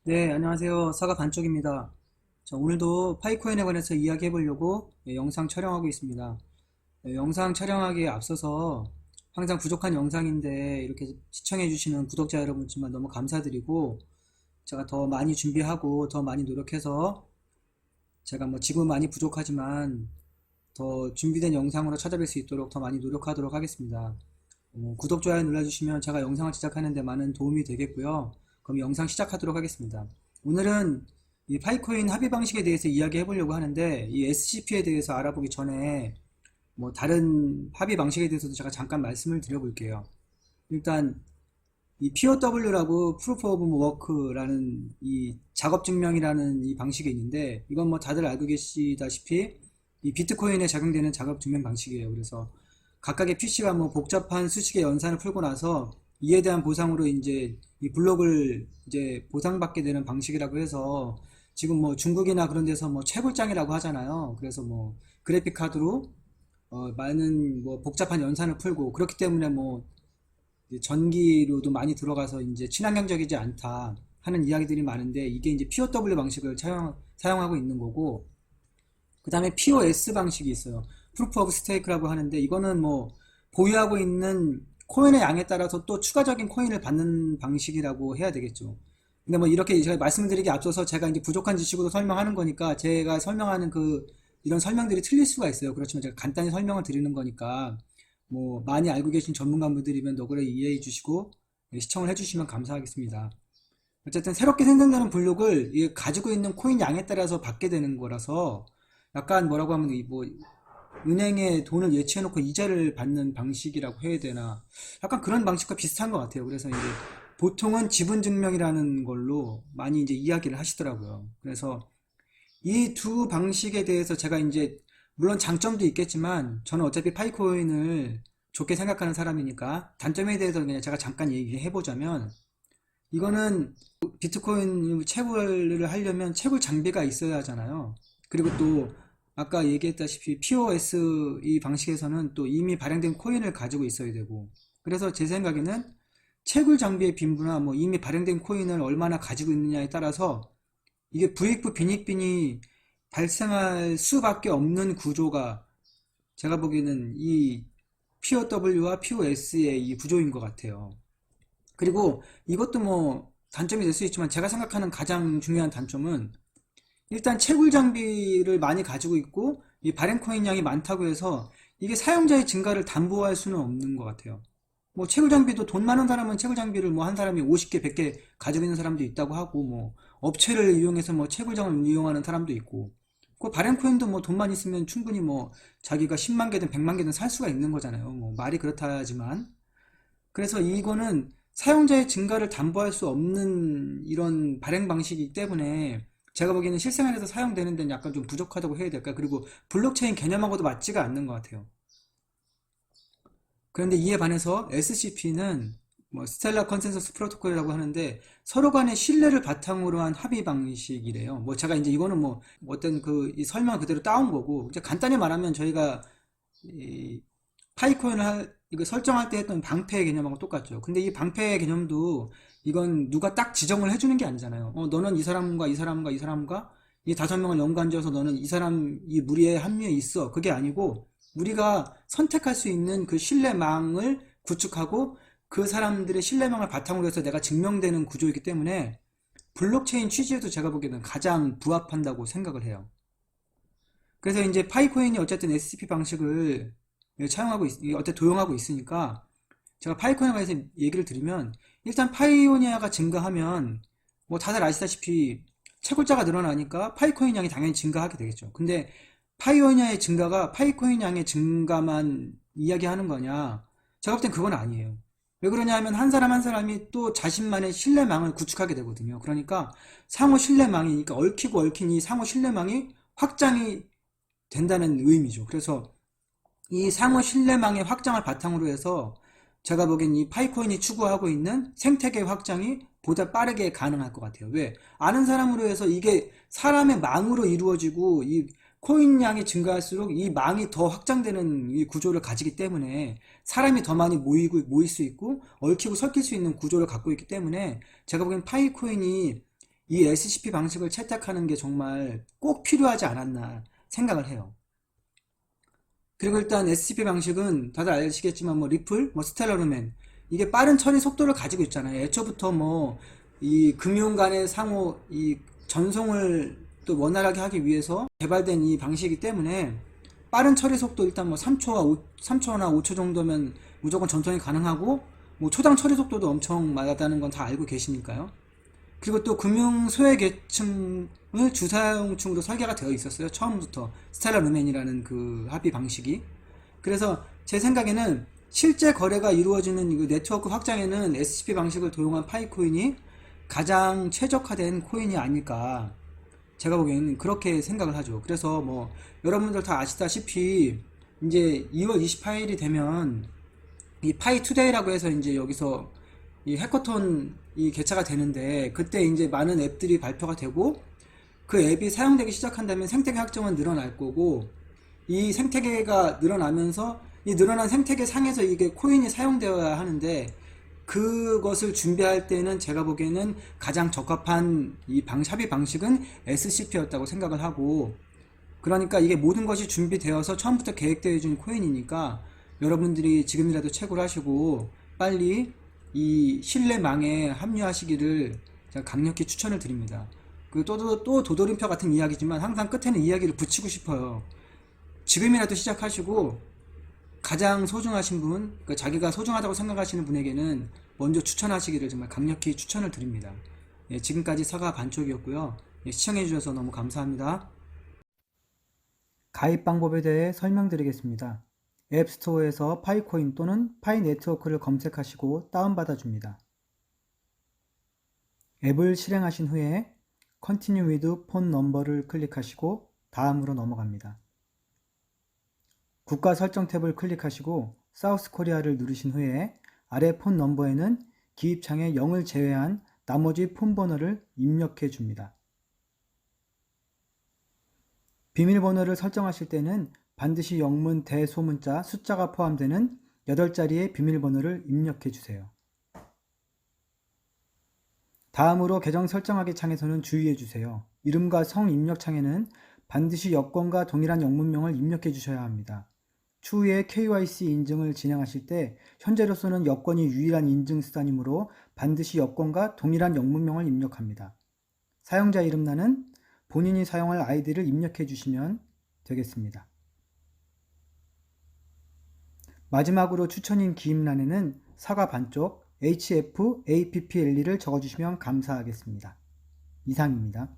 네, 안녕하세요. 사과 반쪽입니다. 자, 오늘도 파이코인에 관해서 이야기해 보려고 영상 촬영하고 있습니다. 영상 촬영하기에 앞서서 항상 부족한 영상인데 이렇게 시청해 주시는 구독자 여러분들만 너무 감사드리고, 제가 더 많이 준비하고 더 많이 노력해서 제가 뭐 지금 많이 부족하지만 더 준비된 영상으로 찾아뵐 수 있도록 더 많이 노력하도록 하겠습니다. 구독, 좋아요 눌러주시면 제가 영상을 제작하는 데 많은 도움이 되겠고요. 그럼 영상 시작하도록 하겠습니다. 오늘은 이 파이코인 합의 방식에 대해서 이야기해 보려고 하는데, 이 SCP에 대해서 알아보기 전에 뭐 다른 합의 방식에 대해서도 제가 잠깐 말씀을 드려볼게요. 일단 이 POW라고 Proof of Work라는 이 작업 증명이라는 이 방식이 있는데, 이건 뭐 다들 알고 계시다시피 이 비트코인에 적용되는 작업 증명 방식이에요. 그래서 각각의 PC가 뭐 복잡한 수식의 연산을 풀고 나서 이에 대한 보상으로 이제 이 블록을 이제 보상받게 되는 방식이라고 해서, 지금 뭐 중국이나 그런 데서 뭐 채굴장이라고 하잖아요. 그래서 뭐 그래픽 카드로 많은 뭐 복잡한 연산을 풀고, 그렇기 때문에 뭐 전기료도 많이 들어가서 이제 친환경적이지 않다 하는 이야기들이 많은데, 이게 이제 POW 방식을 사용하고 있는 거고, 그 다음에 POS 방식이 있어요. Proof of Stake라고 하는데, 이거는 뭐 보유하고 있는 코인의 양에 따라서 또 추가적인 코인을 받는 방식이라고 해야 되겠죠. 근데 뭐 이렇게 제가 말씀드리기 앞서서 제가 이제 부족한 지식으로 설명하는 거니까, 제가 설명하는 이런 설명들이 틀릴 수가 있어요. 그렇지만 제가 간단히 설명을 드리는 거니까, 뭐 많이 알고 계신 전문가분들이면 너그러 이해해 주시고 시청을 해 주시면 감사하겠습니다. 어쨌든 새롭게 생성되는 블록을 가지고 있는 코인 양에 따라서 받게 되는 거라서, 약간 뭐라고 하면 뭐 은행에 돈을 예치해 놓고 이자를 받는 방식이라고 해야 되나, 약간 그런 방식과 비슷한 것 같아요. 그래서 이제 보통은 지분 증명이라는 걸로 많이 이제 이야기를 하시더라고요. 그래서 이 두 방식에 대해서 제가 이제, 물론 장점도 있겠지만 저는 어차피 파이코인을 좋게 생각하는 사람이니까 단점에 대해서 그냥 제가 잠깐 얘기해 보자면, 이거는 비트코인 채굴을 하려면 채굴 장비가 있어야 하잖아요. 그리고 또 아까 얘기했다시피 POS 이 방식에서는 또 이미 발행된 코인을 가지고 있어야 되고, 그래서 제 생각에는 채굴 장비의 빈부나 뭐 이미 발행된 코인을 얼마나 가지고 있느냐에 따라서 이게 부익부 빈익빈이 발생할 수밖에 없는 구조가, 제가 보기에는 이 POW와 POS의 이 구조인 것 같아요. 그리고 이것도 뭐 단점이 될 수 있지만, 제가 생각하는 가장 중요한 단점은, 일단 채굴 장비를 많이 가지고 있고 이 발행 코인 양이 많다고 해서 이게 사용자의 증가를 담보할 수는 없는 것 같아요. 뭐 채굴 장비도 돈 많은 사람은 채굴 장비를 뭐 한 사람이 50개, 100개 가지고 있는 사람도 있다고 하고, 뭐 업체를 이용해서 뭐 채굴장을 이용하는 사람도 있고, 그 발행 코인도 뭐 돈만 있으면 충분히 뭐 자기가 10만 개든 100만 개든 살 수가 있는 거잖아요. 뭐 말이 그렇다지만, 그래서 이거는 사용자의 증가를 담보할 수 없는 이런 발행 방식이기 때문에 제가 보기에는 실생활에서 사용되는 데는 약간 좀 부족하다고 해야 될까. 그리고 블록체인 개념하고도 맞지가 않는 것 같아요. 그런데 이에 반해서 SCP는 뭐 스텔라 컨센서스 프로토콜이라고 하는데, 서로 간의 신뢰를 바탕으로 한 합의 방식이래요. 뭐 제가 이제 이거는 뭐 어떤 이 설명을 그대로 따온 거고, 이제 간단히 말하면 저희가 이 파이코인을 이거 설정할 때 했던 방패 개념하고 똑같죠. 근데 이 방패 개념도, 이건 누가 딱 지정을 해주는 게 아니잖아요. 너는 이 사람과 이 사람과 이 사람과 이 5명을 연관지어서 너는 이 사람 이 무리에 합류해 있어. 그게 아니고, 우리가 선택할 수 있는 그 신뢰망을 구축하고 그 사람들의 신뢰망을 바탕으로 해서 내가 증명되는 구조이기 때문에, 블록체인 취지에도 제가 보기에는 가장 부합한다고 생각을 해요. 그래서 이제 파이코인이 어쨌든 SCP 방식을 어떻게 도용하고 있으니까, 제가 파이오니아에 대해서 얘기를 드리면, 일단 파이오니아가 증가하면 뭐 다들 아시다시피 채굴자가 늘어나니까 파이코인 양이 당연히 증가하게 되겠죠. 근데 파이오니아의 증가가 파이코인 양의 증가만 이야기하는 거냐? 제가 볼 땐 그건 아니에요. 왜 그러냐 하면, 한 사람 한 사람이 또 자신만의 신뢰망을 구축하게 되거든요. 그러니까 상호 신뢰망이, 그러니까 얽히고 얽힌 이 상호 신뢰망이 확장이 된다는 의미죠. 그래서 이 상호 신뢰망의 확장을 바탕으로 해서 제가 보기엔 이 파이코인이 추구하고 있는 생태계 확장이 보다 빠르게 가능할 것 같아요. 왜? 아는 사람으로 해서 이게 사람의 망으로 이루어지고, 이 코인 양이 증가할수록 이 망이 더 확장되는 이 구조를 가지기 때문에 사람이 더 많이 모일 수 있고 얽히고 설킬 수 있는 구조를 갖고 있기 때문에 제가 보기엔 파이코인이 이 SCP 방식을 채택하는 게 정말 꼭 필요하지 않았나 생각을 해요. 그리고 일단 SCP 방식은 다들 아시겠지만 뭐 리플, 뭐 스텔라 루멘 이게 빠른 처리 속도를 가지고 있잖아요. 애초부터 뭐 이 금융 간의 상호 이 전송을 또 원활하게 하기 위해서 개발된 이 방식이기 때문에 빠른 처리 속도 일단 뭐 3초나 5초 정도면 무조건 전송이 가능하고 뭐 초당 처리 속도도 엄청 많다는 건 다 알고 계시니까요. 그리고 또 금융 소외계층을 주사용층으로 설계가 되어 있었어요. 처음부터 스텔라 루멘이라는 그 합의 방식이. 그래서 제 생각에는 실제 거래가 이루어지는 이 네트워크 확장에는 SCP 방식을 도용한 파이코인이 가장 최적화된 코인이 아닐까. 제가 보기에는 그렇게 생각을 하죠. 그래서 뭐 여러분들 다 아시다시피 이제 2월 28일이 되면 이 파이투데이라고 해서 이제 여기서 이 해커톤 이 개최가 되는데 그때 이제 많은 앱들이 발표가 되고 그 앱이 사용되기 시작한다면 생태계 확정은 늘어날 거고 이 생태계가 늘어나면서 이 늘어난 생태계 상에서 이게 코인이 사용되어야 하는데 그것을 준비할 때는 제가 보기에는 가장 적합한 이 합의 방식은 SCP였다고 생각을 하고 그러니까 이게 모든 것이 준비되어서 처음부터 계획되어 있는 코인이니까 여러분들이 지금이라도 채굴 하시고 빨리 이 신뢰망에 합류하시기를 제가 강력히 추천을 드립니다. 또 도돌림표 같은 이야기지만 항상 끝에는 이야기를 붙이고 싶어요. 지금이라도 시작하시고 가장 소중하신 분, 그러니까 자기가 소중하다고 생각하시는 분에게는 먼저 추천하시기를 정말 강력히 추천을 드립니다. 예, 지금까지 사과 반쪽이었고요. 예, 시청해주셔서 너무 감사합니다. 가입 방법에 대해 설명드리겠습니다. 앱스토어에서 파이코인 또는 파이네트워크를 검색하시고 다운받아 줍니다. 앱을 실행하신 후에 Continue with Phone Number를 클릭하시고 다음으로 넘어갑니다. 국가 설정 탭을 클릭하시고 사우스 코리아를 누르신 후에 아래 폰 넘버에는 기입창에 0을 제외한 나머지 폰 번호를 입력해 줍니다. 비밀번호를 설정하실 때는 반드시 영문, 대소문자, 숫자가 포함되는 8자리의 비밀번호를 입력해 주세요. 다음으로 계정 설정하기 창에서는 주의해 주세요. 이름과 성 입력 창에는 반드시 여권과 동일한 영문명을 입력해 주셔야 합니다. 추후에 KYC 인증을 진행하실 때 현재로서는 여권이 유일한 인증 수단이므로 반드시 여권과 동일한 영문명을 입력합니다. 사용자 이름란은 본인이 사용할 아이디를 입력해 주시면 되겠습니다. 마지막으로 추천인 기입란에는 사과 반쪽 HFAPPLE를 적어주시면 감사하겠습니다. 이상입니다.